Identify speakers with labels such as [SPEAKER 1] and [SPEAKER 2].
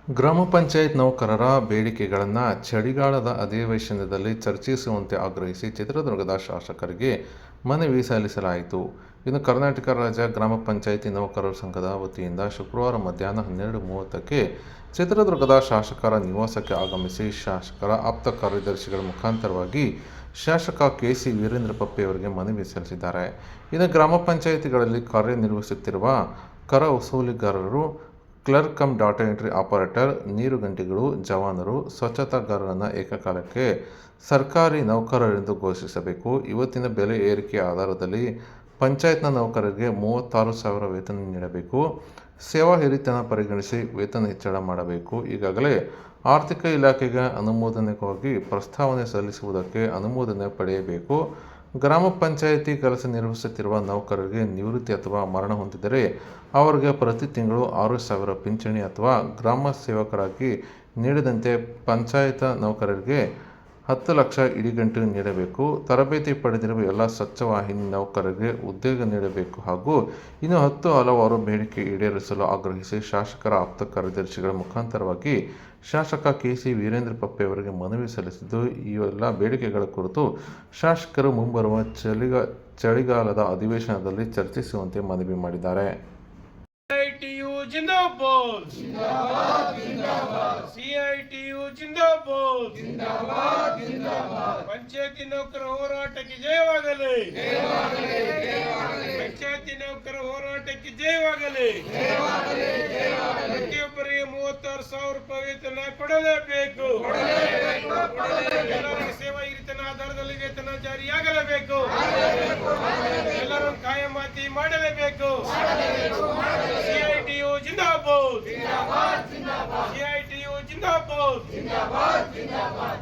[SPEAKER 1] ಗ್ರಾಮ ಪಂಚಾಯತ್ ನೌಕರರ ಬೇಡಿಕೆಗಳನ್ನು ಚಳಿಗಾಲದ ಅಧಿವೇಶನದಲ್ಲಿ ಚರ್ಚಿಸುವಂತೆ ಆಗ್ರಹಿಸಿ ಚಿತ್ರದುರ್ಗದ ಶಾಸಕರಿಗೆ ಮನವಿ ಸಲ್ಲಿಸಲಾಯಿತು. ಇನ್ನು ಕರ್ನಾಟಕ ರಾಜ್ಯ ಗ್ರಾಮ ಪಂಚಾಯಿತಿ ನೌಕರರ ಸಂಘದ ವತಿಯಿಂದ ಶುಕ್ರವಾರ ಮಧ್ಯಾಹ್ನ 12:30ಕ್ಕೆ ಚಿತ್ರದುರ್ಗದ ಶಾಸಕರ ನಿವಾಸಕ್ಕೆ ಆಗಮಿಸಿ ಶಾಸಕರ ಆಪ್ತ ಕಾರ್ಯದರ್ಶಿಗಳ ಮುಖಾಂತರವಾಗಿ ಶಾಸಕ ಕೆ.ಸಿ. ವೀರೇಂದ್ರ ಪಪ್ಪಿ ಅವರಿಗೆ ಮನವಿ ಸಲ್ಲಿಸಿದ್ದಾರೆ. ಇನ್ನು ಗ್ರಾಮ ಪಂಚಾಯಿತಿಗಳಲ್ಲಿ ಕಾರ್ಯನಿರ್ವಹಿಸುತ್ತಿರುವ ಕರ ವಸೂಲಿಗಾರರು, clerk cum data entry operator, ನೀರುಗಂಟಿಗಳು, ಜವಾನರು, ಸ್ವಚ್ಛತಾಗಾರರನ್ನು ಏಕಕಾಲಕ್ಕೆ ಸರ್ಕಾರಿ ನೌಕರರೆಂದು ಘೋಷಿಸಬೇಕು. ಇವತ್ತಿನ ಬೆಲೆ ಏರಿಕೆ ಆಧಾರದಲ್ಲಿ ಪಂಚಾಯತ್ನ ನೌಕರರಿಗೆ 36,000 ವೇತನ ನೀಡಬೇಕು. ಸೇವಾ ಹಿರಿತನ ಪರಿಗಣಿಸಿ ವೇತನ ಹೆಚ್ಚಳ ಮಾಡಬೇಕು. ಈಗಾಗಲೇ ಆರ್ಥಿಕ ಇಲಾಖೆಗೆ ಅನುಮೋದನೆಗಾಗಿ ಪ್ರಸ್ತಾವನೆ ಸಲ್ಲಿಸುವುದಕ್ಕೆ ಅನುಮೋದನೆ ಪಡೆಯಬೇಕು. ಗ್ರಾಮ ಪಂಚಾಯಿತಿ ಕೆಲಸ ನಿರ್ವಹಿಸುತ್ತಿರುವ ನೌಕರರಿಗೆ ನಿವೃತ್ತಿ ಅಥವಾ ಮರಣ ಹೊಂದಿದರೆ ಅವರಿಗೆ ಪ್ರತಿ ತಿಂಗಳು 6,000 ಪಿಂಚಣಿ ಅಥವಾ ಗ್ರಾಮ ಸೇವಕರಾಗಿ ನೀಡಿದಂತೆ ಪಂಚಾಯತ ನೌಕರರಿಗೆ 10 ಲಕ್ಷ ಇಡಿಗಂಟು ನೀಡಬೇಕು. ತರಬೇತಿ ಪಡೆದಿರುವ ಎಲ್ಲ ಸ್ವಚ್ಛವಾಹಿನಿ ನೌಕರರಿಗೆ ಉದ್ಯೋಗ ನೀಡಬೇಕು ಹಾಗೂ ಇನ್ನು 10 ಹಲವಾರು ಬೇಡಿಕೆ ಈಡೇರಿಸಲು ಆಗ್ರಹಿಸಿ ಶಾಸಕರ ಆಪ್ತ ಕಾರ್ಯದರ್ಶಿಗಳ ಮುಖಾಂತರವಾಗಿ ಶಾಸಕ ಕೆ.ಸಿ. ವೀರೇಂದ್ರ ಪಪ್ಪಿ ಅವರಿಗೆ ಮನವಿ ಸಲ್ಲಿಸಿದ್ದು, ಈ ಎಲ್ಲ ಬೇಡಿಕೆಗಳ ಕುರಿತು ಶಾಸಕರು ಮುಂಬರುವ ಚಳಿಗಾಲದ ಅಧಿವೇಶನದಲ್ಲಿ ಚರ್ಚಿಸುವಂತೆ ಮನವಿ ಮಾಡಿದ್ದಾರೆ.
[SPEAKER 2] CITU जिंदाबाद जिंदाबाद जिंदाबाद CITU जिंदाबाद जिंदाबाद जिंदाबाद पंचायती नौकर ಹೋರಾಟಕ್ಕೆ ಜಯವಾಗಲಿ ಜಯವಾಗಲಿ ಜಯವಾಗಲಿ पंचायती नौकर ಹೋರಾಟಕ್ಕೆ ಜಯವಾಗಲಿ ಜಯವಾಗಲಿ ಜಯವಾಗಲಿ ಪ್ರತಿಯೊಬ್ಬರಿಗೆ 36,000 ರೂಪಾಯಿ ವೇತನ ಕೊಡಲೇಬೇಕು ಎಲ್ಲರಿಗೂ ಸೇವಾ ಹಿರಿತನ ಆಧಾರದಲ್ಲಿ ವೇತನ ಜಾರಿಯಾಗಲೇಬೇಕು ಎಲ್ಲರೂ ಕಾಯಮಾತಿ ಮಾಡಲೇಬೇಕು CITU जिंदाबाद जिंदाबाद जिंदाबाद CITU जिंदाबाद जिंदाबाद जिंदाबाद